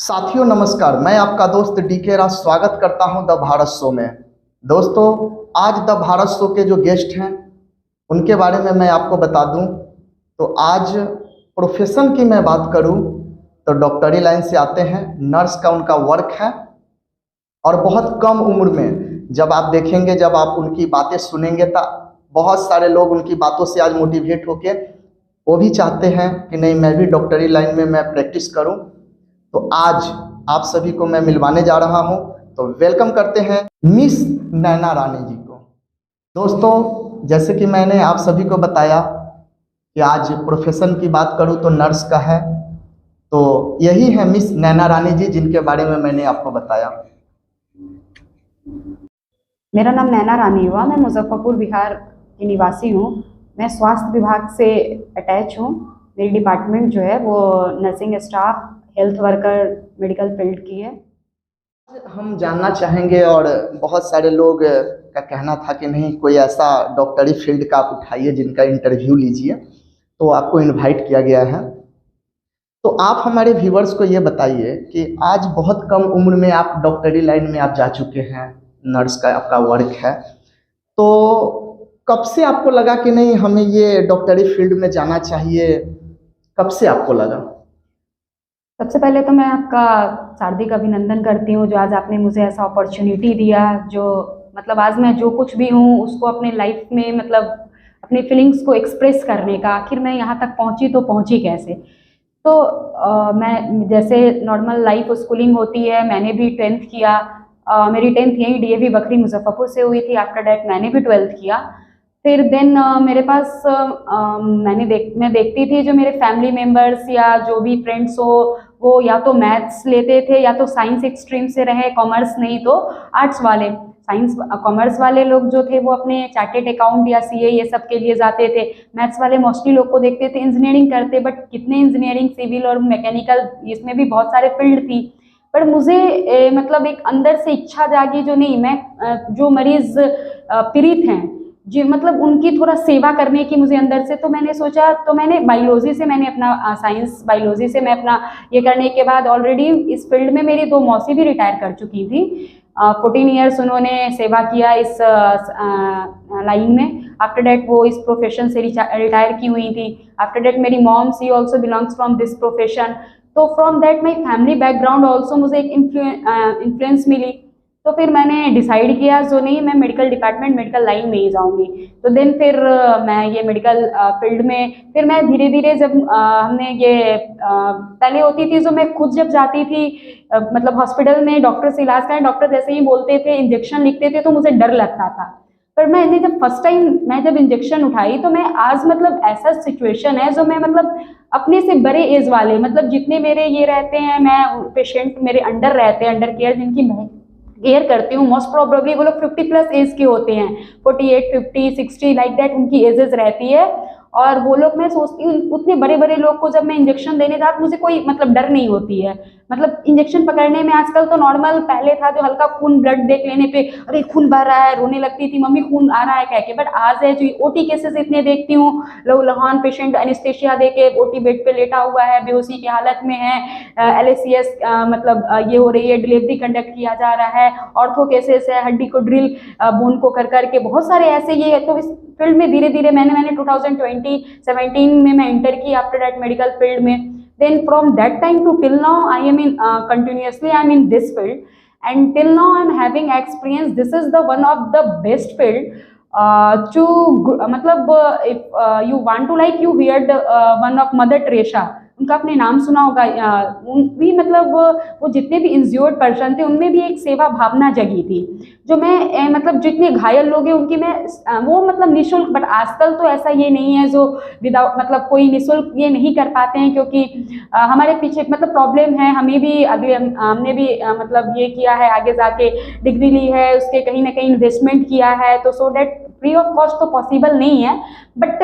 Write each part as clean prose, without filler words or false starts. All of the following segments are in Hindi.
साथियों नमस्कार, मैं आपका दोस्त डीके राज स्वागत करता हूं द भारत शो में। दोस्तों, आज द भारत शो के जो गेस्ट हैं उनके बारे में मैं आपको बता दूं तो आज प्रोफेशन की मैं बात करूं तो डॉक्टरी लाइन से आते हैं। नर्स का उनका वर्क है और बहुत कम उम्र में जब आप देखेंगे, जब आप उनकी बातें सुनेंगे तो बहुत सारे लोग उनकी बातों से आज मोटिवेट होके वो भी चाहते हैं कि नहीं, मैं भी डॉक्टरी लाइन में मैं प्रैक्टिस करूं। तो आज आप सभी को मैं मिलवाने जा रहा हूं, तो वेलकम करते हैं मिस नैना रानी जी को। दोस्तों, जैसे कि मैंने आप सभी को बताया कि आज प्रोफेशन की बात करूं तो नर्स का है, तो यही है मिस नैना रानी जी जिनके बारे में मैंने आपको बताया। मेरा नाम नैना रानी हुआ। मैं मुजफ्फरपुर बिहार की निवासी हूँ। मैं स्वास्थ्य विभाग से अटैच हूँ। मेरी डिपार्टमेंट जो है वो nursing staff, health worker, medical field की है। हम जानना चाहेंगे और बहुत सारे लोग का कहना था कि नहीं, कोई ऐसा डॉक्टरी फील्ड का आप उठाइए जिनका इंटरव्यू लीजिए, तो आपको इनवाइट किया गया है। तो आप हमारे व्यूवर्स को ये बताइए कि आज बहुत कम उम्र में आप डॉक्टरी लाइन में आप जा चुके हैं, नर्स का आपका वर्क है, तो कब से आपको लगा कि नहीं हमें ये डॉक्टरी फील्ड में जाना चाहिए? कब से आपको लगा? सबसे पहले तो मैं आपका हार्दिक अभिनंदन करती हूँ जो आज आपने मुझे ऐसा अपॉर्चुनिटी दिया। जो मतलब आज मैं जो कुछ भी हूँ उसको अपने लाइफ में मतलब अपने फीलिंग्स को एक्सप्रेस करने का, आखिर मैं यहाँ तक पहुँची तो पहुँची कैसे। तो मैं जैसे नॉर्मल लाइफ स्कूलिंग होती है, मैंने भी 10th किया। मेरी 10th यहीं डीएवी बखरी मुजफ्फरपुर से हुई थी। आफ्टर डैट मैंने भी 12th किया। फिर देन मेरे पास मैं देखती थी जो मेरे फैमिली मेम्बर्स या जो भी फ्रेंड्स हो वो या तो मैथ्स लेते थे या तो साइंस एक स्ट्रीम से रहे, कॉमर्स नहीं तो आर्ट्स वाले। साइंस कॉमर्स वाले लोग जो थे वो अपने चार्टेड अकाउंट या सीए ये सब के लिए जाते थे। मैथ्स वाले मोस्टली लोग को देखते थे इंजीनियरिंग करते, बट कितने इंजीनियरिंग, सिविल और मैकेनिकल, इसमें भी बहुत सारे फील्ड थी। पर मुझे मतलब एक अंदर से इच्छा जागी जो नहीं, मैं जो मरीज पीड़ित हैं जी, मतलब उनकी थोड़ा सेवा करने की मुझे अंदर से। तो मैंने सोचा, तो मैंने बायोलॉजी से मैंने अपना साइंस बायोलॉजी से मैं अपना ये करने के बाद ऑलरेडी इस फील्ड में मेरी 2 मौसी भी रिटायर कर चुकी थी। 14 ईयर्स उन्होंने सेवा किया इस लाइन में। आफ्टर डेट वो इस प्रोफेशन से रिटायर की हुई थी। आफ्टर डेट मेरी mom she also belongs from this profession. तो from that my family background also मुझे एक इन्फ्लुएंस मिली। तो फिर मैंने डिसाइड किया जो नहीं, मैं मेडिकल डिपार्टमेंट, मेडिकल लाइन में ही जाऊंगी। तो देन फिर मैं ये मेडिकल फील्ड में फिर मैं धीरे धीरे जब हमने ये पहले होती थी जो मैं खुद जब जाती थी मतलब हॉस्पिटल में डॉक्टर से इलाज करें, डॉक्टर जैसे ही बोलते थे, इंजेक्शन लिखते थे तो मुझे डर लगता था। पर मैंने जब फर्स्ट टाइम मैं जब इंजेक्शन उठाई तो मैं आज मतलब ऐसा सिचुएशन है जो मैं मतलब अपने से बड़े एज वाले मतलब जितने मेरे ये रहते हैं, मैं पेशेंट मेरे अंडर रहते हैं, अंडर केयर जिनकी मैं केयर करती हूँ, मोस्ट प्रोबेबली वो लोग 50 प्लस एज के होते हैं, 48, 50, 60 लाइक दैट उनकी एजेस रहती है। और वो लोग, मैं सोचती हूँ उतने बड़े बड़े लोग को जब मैं इंजेक्शन देने जाती मुझे कोई मतलब डर नहीं होती है। मतलब इंजेक्शन पकड़ने में आजकल तो नॉर्मल पहले था जो हल्का खून ब्लड देख लेने पे अरे खून बह रहा है, रोने लगती थी मम्मी खून आ रहा है कह के। बट आज है जो ओटी केसेस इतने देखती हूँ, लोग लहान पेशेंट एनेस्थेशिया दे के ओटी बेड पे लेटा हुआ है, बेहोशी की हालत में है, एलएसीएस मतलब ये हो रही है, डिलीवरी कंडक्ट किया जा रहा है, ऑर्थो केसेस है, हड्डी को ड्रिल बोन को कर करके, बहुत सारे ऐसे ये। तो इस फील्ड में धीरे धीरे मैंने 2017 में मैं इंटर की आफ्टर दैट मेडिकल फील्ड में। then from that time to till now I am in continuously I am in this field and till now I am having experience. This is the one of the best field to मतलब if you want to, like you heard one of Mother Teresa, उनका आपने नाम सुना होगा। उन भी मतलब वो जितने भी इंज्योर्ड पर्सन थे उनमें भी एक सेवा भावना जगी थी जो मैं मतलब जितने घायल लोग हैं उनकी मैं वो मतलब निःशुल्क। बट आजकल तो ऐसा ये नहीं है जो विदाउट मतलब कोई निःशुल्क ये नहीं कर पाते हैं, क्योंकि हमारे पीछे मतलब प्रॉब्लम है। हमें भी अगले हमने भी मतलब ये किया है, आगे जाके डिग्री ली है, उसके कहीं ना कहीं इन्वेस्टमेंट किया है, तो so that free of cost तो पॉसिबल नहीं है, बट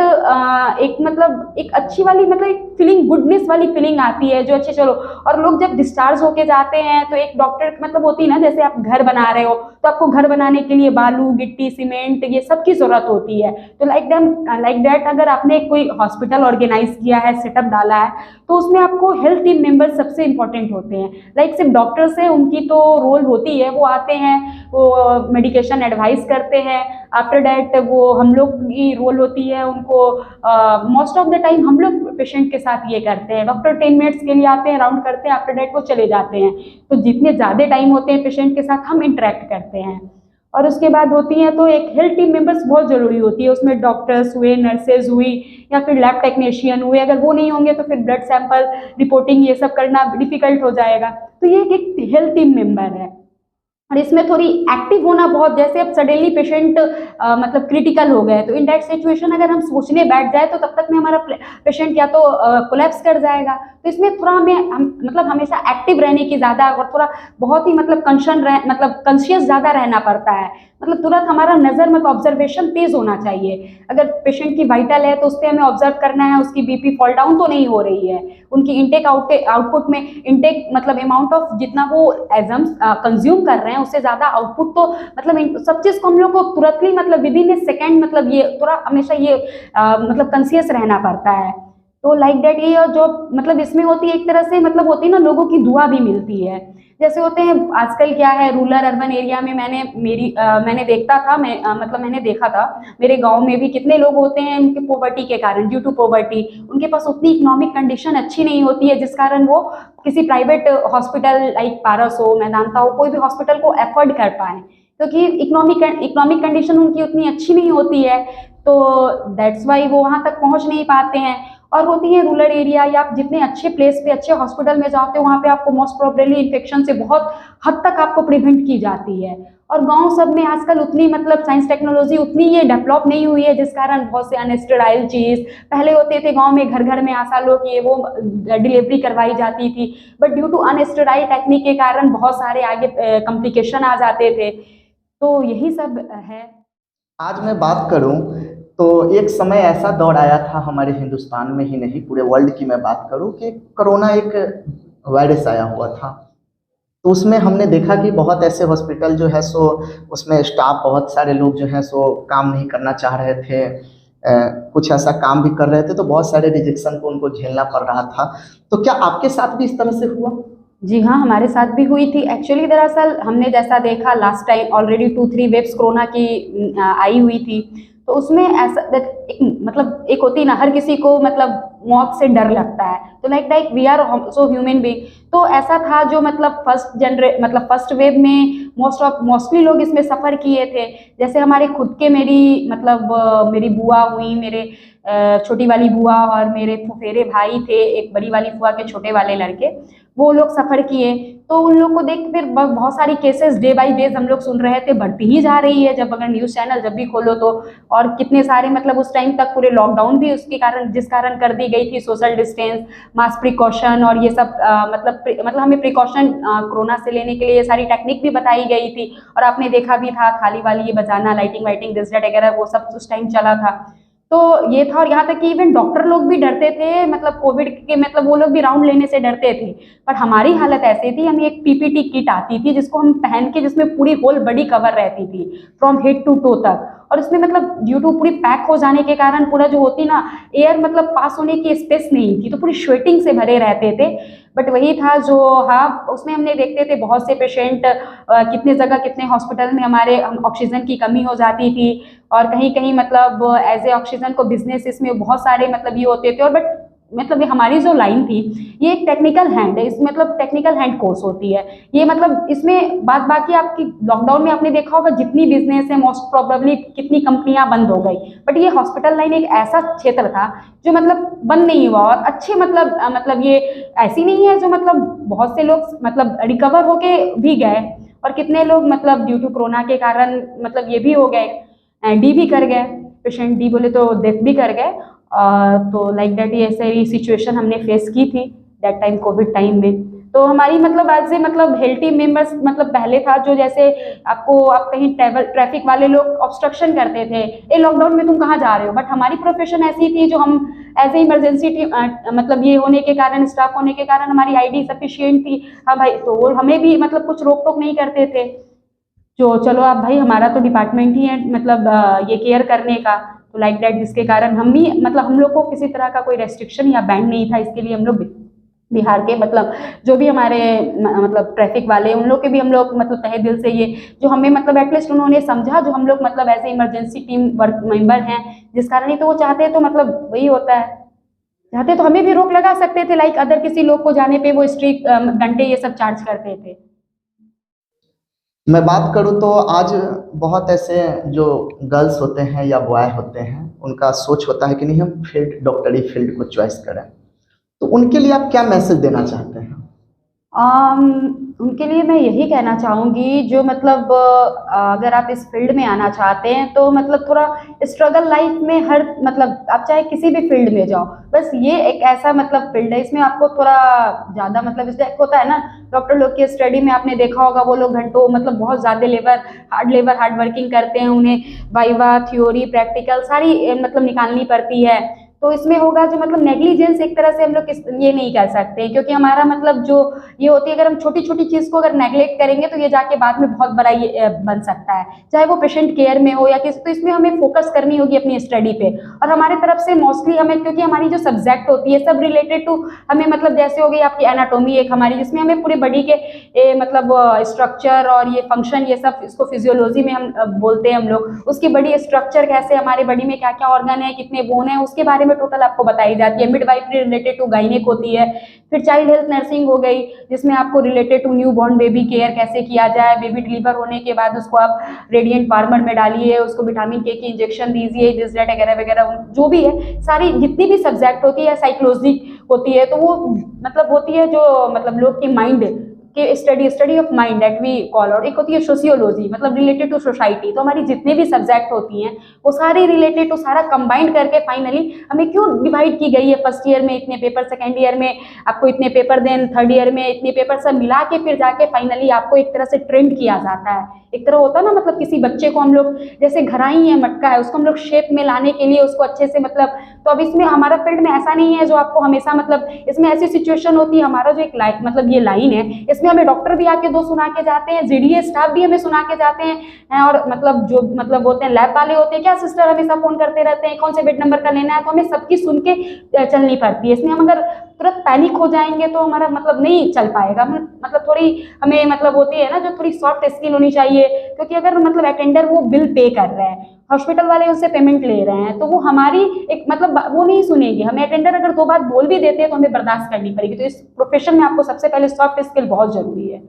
एक मतलब एक अच्छी वाली मतलब एक फीलिंग, गुडनेस वाली फीलिंग आती है जो अच्छी, चलो। और लोग जब डिस्चार्ज होके जाते हैं तो एक डॉक्टर मतलब होती है ना, जैसे आप घर बना रहे हो तो आपको घर बनाने के लिए बालू, गिट्टी, सीमेंट, ये सब की जरूरत होती है। तो लाइक दैट अगर आपने कोई हॉस्पिटल ऑर्गेनाइज किया है, सेटअप डाला है, तो उसमें आपको हेल्थ टीम मेंबर सबसे इंपॉर्टेंट होते हैं। लाइक सिर्फ डॉक्टर्स है उनकी तो रोल होती है, वो आते हैं, वो मेडिकेशन एडवाइस करते हैं। आफ्टर दैट वो हम लोग की रोल होती है, उनको मोस्ट ऑफ द टाइम हम लोग पेशेंट के साथ ये करते हैं। डॉक्टर 10 मिनट्स के लिए आते हैं, राउंड करते हैं, आफ्टर दैट वो चले जाते हैं। तो जितने ज़्यादा टाइम होते हैं पेशेंट के साथ हम इंटरेक्ट करते हैं। और उसके बाद होती हैं तो एक हेल्थ टीम मेंबर्स बहुत ज़रूरी होती है, उसमें डॉक्टर्स हुए, नर्सेज हुई, या फिर लैब टेक्नीशियन हुए। अगर वो नहीं होंगे तो फिर ब्लड सैंपल रिपोर्टिंग ये सब करना डिफिकल्ट हो जाएगा। तो ये एक हेल्थ टीम मेंबर है। और इसमें थोड़ी एक्टिव होना बहुत, जैसे अब सडनली पेशेंट मतलब क्रिटिकल हो गए, तो इन दैट सिचुएशन अगर हम सोचने बैठ जाए तो तब तक में हमारा पेशेंट या तो कोलैप्स कर जाएगा। तो इसमें थोड़ा मतलब हमेशा एक्टिव रहने की ज़्यादा, और थोड़ा बहुत ही मतलब मतलब कॉन्शियस ज़्यादा रहना पड़ता है। मतलब तुरंत हमारा नज़र मतलब ऑब्जर्वेशन तेज होना चाहिए। अगर पेशेंट की वाइटल है तो उस पर हमें ऑब्जर्व करना है, उसकी बीपी फॉल डाउन तो नहीं हो रही है, उनकी इनटेक आउटपुट में इंटेक मतलब अमाउंट ऑफ जितना वो एजम्स कंज्यूम कर रहे हैं उससे ज़्यादा आउटपुट, तो मतलब सब चीज़ को हम लोग को तुरंतली मतलब विद इन ए सेकेंड मतलब ये थोड़ा हमेशा ये मतलब कॉन्शियस रहना पड़ता है। तो लाइक दैट ये जो मतलब इसमें होती है एक तरह से मतलब होती है ना, लोगों की दुआ भी मिलती है। जैसे होते हैं आजकल क्या है, रूरल अर्बन एरिया में मैंने देखता था, मतलब मैंने देखा था मेरे गांव में भी कितने लोग होते हैं उनके पॉवर्टी के कारण, ड्यू टू पॉवर्टी उनके पास उतनी इकोनॉमिक कंडीशन अच्छी नहीं होती है, जिस कारण वो किसी प्राइवेट हॉस्पिटल लाइक पारस हो, मेदांता हो, कोई भी हॉस्पिटल को एफोर्ड कर पाए, क्योंकि इकोनॉमिक कंडीशन उनकी उतनी अच्छी नहीं होती है। तो दैट्स वाई वो वहाँ तक पहुँच नहीं पाते हैं। और होती है रूरल एरिया, या आप जितने अच्छे प्लेस पे अच्छे हॉस्पिटल में जाते हो वहाँ पे आपको मोस्ट प्रोबेबली इन्फेक्शन से बहुत हद तक आपको प्रिवेंट की जाती है। और गांव सब में आजकल उतनी मतलब साइंस टेक्नोलॉजी उतनी ये डेवलप नहीं हुई है, जिस कारण बहुत से अनस्टेराइल चीज़ पहले होते थे गांव में, घर घर में आशा लोग ये वो डिलीवरी करवाई जाती थी, बट ड्यू टू अनस्टेराइल टेक्निक के कारण बहुत सारे आगे कॉम्प्लिकेशन आ जाते थे। तो यही सब है। आज मैं बात करूं तो एक समय ऐसा दौर आया था हमारे हिंदुस्तान में ही नहीं, पूरे वर्ल्ड की मैं बात करूं कि कोरोना एक वायरस आया हुआ था। तो उसमें हमने देखा कि बहुत ऐसे हॉस्पिटल जो है सो उसमें स्टाफ बहुत सारे लोग जो हैं सो काम नहीं करना चाह रहे थे, कुछ ऐसा काम भी कर रहे थे तो बहुत सारे रिजेक्शन को उनको झेलना पड़ रहा था। तो क्या आपके साथ भी इस तरह से हुआ? जी हाँ, हमारे साथ भी हुई थी एक्चुअली। दरअसल हमने जैसा देखा last time already 2-3 waves corona की आई हुई थी, तो उसमें ऐसा मतलब एक होती ना, हर किसी को मतलब मौत से डर लगता है, तो like we are so human being. तो ऐसा था जो मतलब फर्स्ट वेव में मोस्टली लोग इसमें सफ़र किए थे। जैसे हमारे खुद के मेरी बुआ हुई, मेरे छोटी वाली बुआ और मेरे फुफेरे भाई थे, एक बड़ी वाली बुआ के छोटे वाले लड़के, वो लोग सफ़र किए। तो उन लोग को देख फिर बहुत सारी केसेस डे बाई डेज हम लोग सुन रहे थे, बढ़ती ही जा रही है। जब अगर न्यूज़ चैनल जब भी खोलो तो, और कितने सारे मतलब उस टाइम तक पूरे लॉकडाउन भी उसके कारण जिस कारण कर दी गई थी, सोशल डिस्टेंस, मास्क प्रिकॉशन और ये सब मतलब हमें प्रिकॉशन कोरोना से लेने के लिए ये सारी टेक्निक भी बताई गई थी। और आपने देखा भी था थाली वाली ये बजाना, लाइटिंग वाइटिंग दिस दैट वगैरह, वो सब उस टाइम चला था। तो ये था, और यहाँ तक कि इवन डॉक्टर लोग भी डरते थे, मतलब कोविड के मतलब वो लोग भी राउंड लेने से डरते थे। पर हमारी हालत ऐसी थी, हमें एक पीपीटी किट आती थी जिसको हम पहन के, जिसमें पूरी होल बॉडी कवर रहती थी फ्रॉम हेड टू टो तक, और उसमें मतलब ड्यू टू पूरी पैक हो जाने के कारण पूरा जो होती ना एयर मतलब पास होने की स्पेस नहीं थी, तो पूरी स्वेटिंग से भरे रहते थे। बट वही था जो, हाँ उसमें हमने देखते थे बहुत से पेशेंट, कितने जगह कितने हॉस्पिटल में हमारे ऑक्सीजन की कमी हो जाती थी, और कहीं कहीं मतलब एज ए ऑक्सीजन को बिजनेस इसमें बहुत सारे मतलब ये होते थे। और बट मतलब ये हमारी जो लाइन थी ये एक टेक्निकल हैंड है, इस मतलब टेक्निकल हैंड कोर्स होती है ये, मतलब इसमें बाकी आपकी लॉकडाउन में आपने देखा होगा जितनी बिजनेस है मोस्ट प्रोबेबली कितनी कंपनियां बंद हो गई, बट ये हॉस्पिटल लाइन एक ऐसा क्षेत्र था जो मतलब बंद नहीं हुआ, और अच्छे मतलब ये ऐसी नहीं है जो मतलब बहुत से लोग मतलब रिकवर होके भी गए, और कितने लोग मतलब ड्यू टू कोरोना के कारण मतलब ये भी हो गए, डी भी कर गए, पेशेंट डी बोले तो डेथ भी कर गए। तो लाइक दैट ये ऐसी सिचुएशन हमने फेस की थी दैट टाइम कोविड टाइम में। तो हमारी मतलब आज से मतलब हेल्थी मेंबर्स मतलब पहले था जो जैसे आपको आप कहीं ट्रैफिक वाले लोग ऑब्स्ट्रक्शन करते थे, ए लॉकडाउन में तुम कहाँ जा रहे हो, बट हमारी प्रोफेशन ऐसी थी जो हम एज ए इमरजेंसी टीम मतलब ये होने के कारण, स्टाफ होने के कारण हमारी आईडी सफिशिएंट थी। हाँ भाई, तो वो हमें भी मतलब कुछ रोक टोक नहीं करते थे, जो चलो आप भाई हमारा तो डिपार्टमेंट ही है मतलब ये केयर करने का, तो लाइक दैट, जिसके कारण हम भी मतलब हम लोग को किसी तरह का कोई रेस्ट्रिक्शन या बैंड नहीं था। इसके लिए हम लोग बिहार के मतलब जो भी हमारे मतलब ट्रैफिक वाले उन लोग के भी हम लोग मतलब तहे दिल से ये जो हमें मतलब एटलीस्ट उन्होंने समझा, जो हम लोग मतलब ऐसे इमरजेंसी टीम वर्क मेंबर हैं, जिस कारण ही तो वो चाहते तो मतलब वही होता है, चाहते तो हमें भी रोक लगा सकते थे, लाइक अदर किसी लोग को जाने पे वो स्ट्रिक्ट घंटे ये सब चार्ज करते थे। मैं बात करूँ तो आज बहुत ऐसे जो गर्ल्स होते हैं या बॉय होते हैं, उनका सोच होता है कि नहीं हम फील्ड डॉक्टरी फील्ड को चॉइस करें, तो उनके लिए आप क्या मैसेज देना चाहते हैं? आम, उनके लिए मैं यही कहना चाहूँगी जो मतलब अगर आप इस फील्ड में आना चाहते हैं तो मतलब थोड़ा स्ट्रगल लाइफ में हर मतलब आप चाहे किसी भी फील्ड में जाओ, बस ये एक ऐसा मतलब फील्ड है इसमें आपको थोड़ा ज़्यादा मतलब इसलिए होता है ना, डॉक्टर लोग की स्टडी में आपने देखा होगा वो लोग घंटों मतलब बहुत ज़्यादा हार्ड वर्किंग करते हैं, उन्हें वाइवा थ्योरी प्रैक्टिकल सारी मतलब निकालनी पड़ती है। तो इसमें होगा जो मतलब नेग्लिजेंस एक तरह से हम लोग ये नहीं कर सकते, क्योंकि हमारा मतलब जो ये होती है, अगर हम छोटी छोटी चीज़ को अगर नेग्लेक्ट करेंगे तो ये जाके बाद में बहुत बड़ा ये बन सकता है, चाहे वो पेशेंट केयर में हो या किसी, तो इसमें हमें फोकस करनी होगी अपनी स्टडी पे। और हमारे तरफ से मोस्टली हमें, क्योंकि हमारी जो सब्जेक्ट होती है सब रिलेटेड टू हमें मतलब जैसे हो गई आपकी एनाटोमी एक हमारी, जिसमें हमें पूरे बॉडी के मतलब स्ट्रक्चर और ये फंक्शन ये सब, इसको फिजियोलॉजी में हम बोलते हैं हम लोग, उसकी बॉडी स्ट्रक्चर कैसे हमारे बॉडी में क्या क्या ऑर्गन है कितने बोन है उसके बारे में टोटल आपको बताई जाती है। मिडवाइफरी रिलेटेड टू गायनेक होती है, फिर चाइल्ड हेल्थ नर्सिंग हो गई जिसमें आपको related to newborn baby care कैसे किया जाए, बेबी डिलीवर होने के बाद उसको आप रेडिएंट फार्मर में डालिए, उसको विटामिन के की इंजेक्शन दीजिए, डिजलेट वगैरह वगैरह जो भी है, सारी जितनी भी सब्जेक्ट होती है, साइकोलॉजी होती है, तो वो मतलब होती है जो मतलब लोग के माइंड के study of mind that we call, और एक होती है सोशियोलॉजी मतलब रिलेटेड टू सोसाइटी। तो हमारी जितने भी सब्जेक्ट होती हैं वो सारी रिलेटेड टू सारा कंबाइंड करके फाइनली हमें क्यों डिवाइड की गई है, फर्स्ट ईयर में इतने पेपर, सेकेंड ईयर में आपको इतने पेपर, देन थर्ड ईयर में इतने पेपर, सब मिला के फिर जाके फाइनली आपको एक तरह से ट्रेंड किया जाता है। एक तरह होता है ना मतलब किसी बच्चे को हम लोग जैसे घराई है मटका है उसको हम लोग शेप में लाने के लिए उसको अच्छे से मतलब, तो अब इसमें हमारा फील्ड में ऐसा नहीं है जो आपको हमेशा मतलब, इसमें ऐसी सिचुएशन होती है, हमारा जो एक लाइन मतलब ये लाइन है इसमें हमें डॉक्टर भी आके दो सुना के जाते हैं, जीडीए स्टाफ भी हमें सुना के जाते हैं, और मतलब जो मतलब बोलते हैं लैब वाले होते हैं, क्या सिस्टर हमेशा फोन करते रहते हैं कौन से बेड नंबर का लेना है, तो हमें सबकी सुन के चलनी पड़ती है। इसमें हम अगर तुरंत पैनिक हो जाएंगे तो हमारा मतलब नहीं चल पाएगा, मतलब थोड़ी हमें मतलब होती है ना जो थोड़ी सॉफ्ट स्किल होनी चाहिए, क्योंकि अगर मतलब अटेंडर वो बिल पे कर रहे हैं, हॉस्पिटल वाले उससे पेमेंट ले रहे हैं, तो वो हमारी एक मतलब वो नहीं सुनेंगे, हमें अटेंडर अगर दो बात बोल भी देते हैं तो हमें बर्दाश्त करनी पड़ेगी। तो इस प्रोफेशन में आपको सबसे पहले सॉफ्ट स्किल बहुत जरूरी है,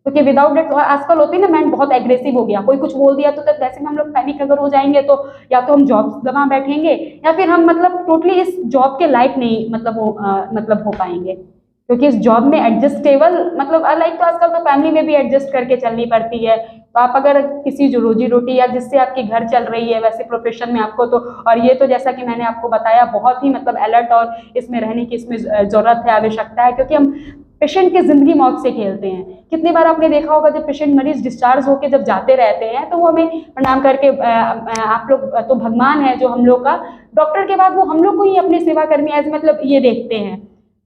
क्योंकि विदाउट डेट आजकल होती है ना मैंड बहुत एग्रेसिव हो गया, कोई कुछ बोल दिया तो वैसे में हम लोग पैनिक अगर हो जाएंगे तो या तो हम जॉब गंवा बैठेंगे या फिर हम मतलब टोटली इस जॉब के लायक नहीं मतलब हो पाएंगे, क्योंकि इस जॉब में एडजस्टेबल मतलब लाइक तो आजकल तो फैमिली में भी एडजस्ट करके चलनी पड़ती है। तो आप अगर किसी जो रोजी रोटी या जिससे आपकी घर चल रही है वैसे प्रोफेशन में आपको तो, और ये तो जैसा कि मैंने आपको बताया बहुत ही मतलब अलर्ट और इसमें रहने की इसमें जरूरत है, आवश्यकता है, क्योंकि हम पेशेंट की जिंदगी मौत से खेलते हैं। कितनी बार आपने देखा होगा जब पेशेंट मरीज डिस्चार्ज होकर जब जाते रहते हैं तो वो हमें प्रणाम करके आप लोग तो भगवान है जो हम लोग का, डॉक्टर के बाद वो हम लोग को ही अपने सेवा कर्मी एज मतलब ये देखते हैं,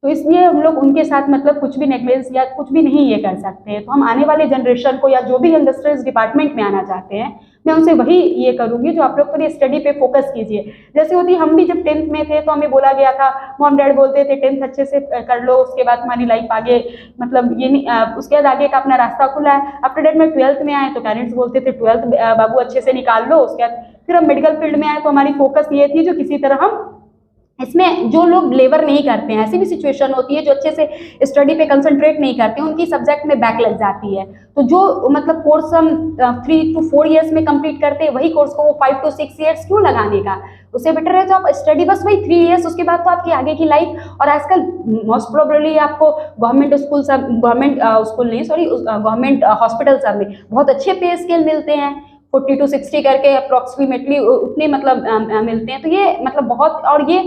तो इसलिए हम लोग उनके साथ मतलब कुछ भी नेग्लेक्स या कुछ भी नहीं ये कर सकते हैं। तो हम आने वाले जनरेशन को या जो भी यंगस्टर इस डिपार्टमेंट में आना चाहते हैं मैं उनसे वही ये करूंगी जो आप लोग थोड़ी स्टडी पे फोकस कीजिए। जैसे होती हम भी जब 10th में थे तो हमें बोला गया था, मॉम डैड बोलते थे 10th अच्छे से कर लो उसके बाद तुम्हारी लाइफ आगे मतलब ये नहीं उसके बाद आगे का अपना रास्ता खुला है। आफ्टर डेट में 12th में आए तो पेरेंट्स बोलते थे 12th बाबू अच्छे से निकाल लो, उसके बाद फिर हम मेडिकल फील्ड में आए तो हमारी फोकस ये थी जो किसी तरह हम इसमें, जो लोग लेबर नहीं करते हैं ऐसी भी सिचुएशन होती है जो अच्छे से स्टडी पे कंसंट्रेट नहीं करते हैं, उनकी सब्जेक्ट में बैक लग जाती है, तो जो मतलब कोर्स हम 3 to 4 ईयर्स में कंप्लीट करते हैं वही कोर्स को वो 5 to 6 ईयर्स क्यों लगाने का, उससे बेटर है तो आप स्टडी बस वही 3 ईयर्स, उसके बाद तो आपकी आगे की लाइफ। और आजकल मोस्ट प्रोबेबली आपको गवर्नमेंट स्कूल सब, गवर्नमेंट स्कूल नहीं सॉरी गवर्नमेंट हॉस्पिटल सब में बहुत अच्छे पे स्केल मिलते हैं, 40 to 60 करके अप्रॉक्सीमेटली उतने मतलब मिलते हैं। तो ये मतलब बहुत, और ये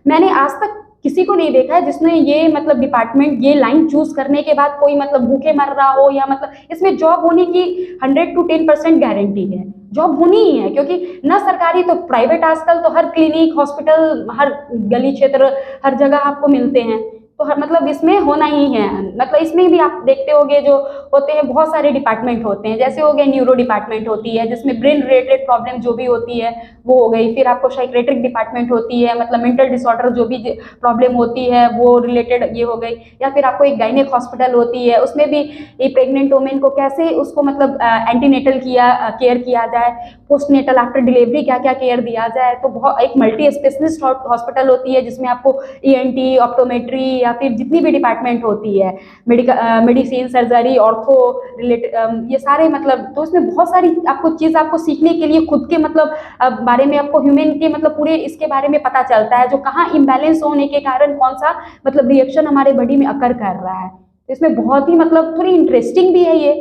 मैंने आज तक किसी को नहीं देखा है जिसने ये मतलब डिपार्टमेंट ये लाइन चूज करने के बाद कोई मतलब भूखे मर रहा हो, या मतलब इसमें जॉब होने की 100 to 10% गारंटी है, जॉब होनी ही है, क्योंकि ना सरकारी तो प्राइवेट आजकल तो हर क्लिनिक हॉस्पिटल हर गली क्षेत्र हर जगह आपको मिलते हैं, तो हर मतलब इसमें होना ही है। मतलब इसमें भी आप देखते होंगे जो होते हैं बहुत सारे डिपार्टमेंट होते हैं, जैसे हो गए न्यूरो डिपार्टमेंट होती है जिसमें ब्रेन रिलेटेड प्रॉब्लम जो भी होती है वो हो गई, फिर आपको साइकेट्रिक डिपार्टमेंट होती है मतलब मेंटल डिसऑर्डर जो भी प्रॉब्लम होती है वो रिलेटेड ये हो गई, या फिर आपको एक गायनेक हॉस्पिटल होती है उसमें भी ये प्रेग्नेंट वुमेन को कैसे उसको मतलब एंटीनेटल केयर किया जाए, पोस्टनेटल आफ्टर डिलीवरी क्या क्या केयर दिया जाए, तो बहुत एक मल्टी स्पेशलिस्ट हॉस्पिटल होती है जिसमें आपको ENT ऑप्टोमेट्री या फिर जितनी भी डिपार्टमेंट होती है मेडिसिन सर्जरी ऑर्थो रिलेटेड ये सारे मतलब, तो इसमें बहुत सारी आपको चीज़ आपको सीखने के लिए खुद के मतलब बारे में आपको ह्यूमन के मतलब पूरे इसके बारे में पता चलता है, जो कहाँ इम्बैलेंस होने के कारण कौन सा मतलब रिएक्शन हमारे बॉडी में अकर कर रहा है, तो इसमें बहुत ही मतलब थोड़ी इंटरेस्टिंग भी है ये,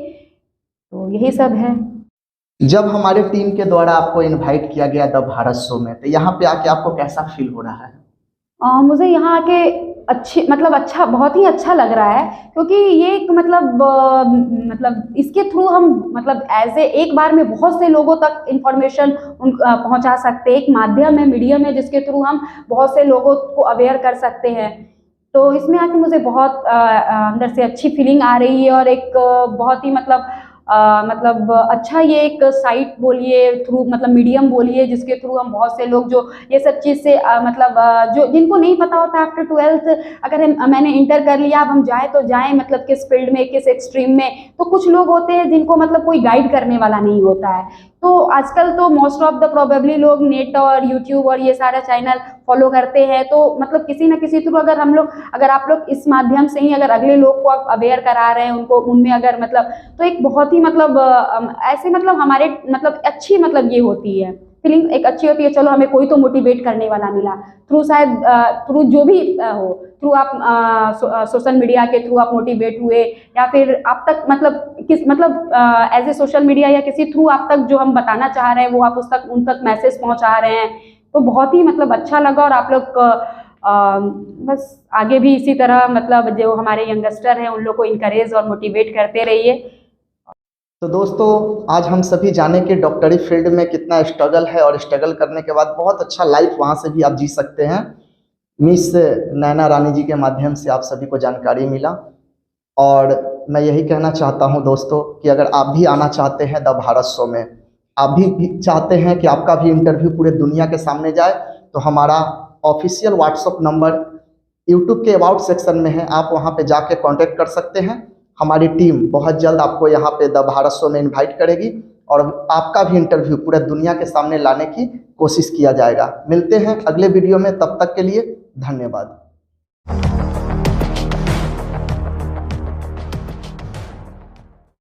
तो यही सब है। जब हमारे टीम के द्वारा आपको इनवाइट किया गया द भारत शो में, तो यहाँ पे आके आपको कैसा फील हो रहा है? मुझे यहाँ आके अच्छी मतलब अच्छा बहुत ही अच्छा लग रहा है, क्योंकि ये एक मतलब इसके थ्रू हम मतलब एज ए एक बार में बहुत से लोगों तक इंफॉर्मेशन पहुंचा सकते हैं, एक माध्यम है मीडियम है जिसके थ्रू हम बहुत से लोगों को अवेयर कर सकते हैं, तो इसमें आके मुझे बहुत अंदर से अच्छी फीलिंग आ रही है, और एक बहुत ही मतलब अच्छा ये एक साइट बोलिए थ्रू मतलब मीडियम बोलिए जिसके थ्रू हम बहुत से लोग जो ये सब चीज़ से मतलब जो जिनको नहीं पता होता आफ्टर 12th अगर मैंने इंटर कर लिया अब हम जाए तो जाएं मतलब किस फील्ड में किस एक्सट्रीम में, तो कुछ लोग होते हैं जिनको मतलब कोई गाइड करने वाला नहीं होता है, तो आजकल तो मोस्ट ऑफ द प्रोबेबली लोग नेट और यूट्यूब और ये सारा चैनल फॉलो करते हैं, तो मतलब किसी ना किसी थ्रू अगर आप लोग इस माध्यम से ही अगर अगले लोग को आप अवेयर करा रहे हैं उनको उनमें अगर मतलब तो एक बहुत ही मतलब ऐसे मतलब हमारे मतलब अच्छी मतलब ये होती है फीलिंग एक अच्छी होती है, चलो हमें कोई तो मोटिवेट करने वाला मिला थ्रू शायद थ्रू जो भी हो थ्रू आप सोशल मीडिया के थ्रू आप मोटिवेट हुए, या फिर आप तक मतलब किस मतलब एज ए सोशल मीडिया या किसी थ्रू आप तक जो हम बताना चाह रहे हैं वो आप उन तक मैसेज पहुंचा रहे हैं, तो बहुत ही मतलब अच्छा लगा, और आप लोग बस आगे भी इसी तरह मतलब जो हमारे यंगस्टर हैं उन लोग को इनकरेज और मोटिवेट करते रहिए। तो दोस्तों आज हम सभी जाने कि डॉक्टरी फील्ड में कितना स्ट्रगल है, और स्ट्रगल करने के बाद बहुत अच्छा लाइफ वहाँ से भी आप जी सकते हैं। मिस नैना रानी जी के माध्यम से आप सभी को जानकारी मिला, और मैं यही कहना चाहता हूं दोस्तों कि अगर आप भी आना चाहते हैं द भारत शो में, आप भी चाहते हैं कि आपका भी इंटरव्यू पूरे दुनिया के सामने जाए, तो हमारा ऑफिशियल व्हाट्सअप नंबर यूट्यूब के अबाउट सेक्शन में है, आप वहां पे जाके कांटेक्ट कर सकते हैं। हमारी टीम बहुत जल्द आपको यहाँ पे द भारत शो में इनवाइट करेगी, और आपका भी इंटरव्यू पूरे दुनिया के सामने लाने की कोशिश किया जाएगा। मिलते हैं अगले वीडियो में, तब तक के लिए धन्यवाद।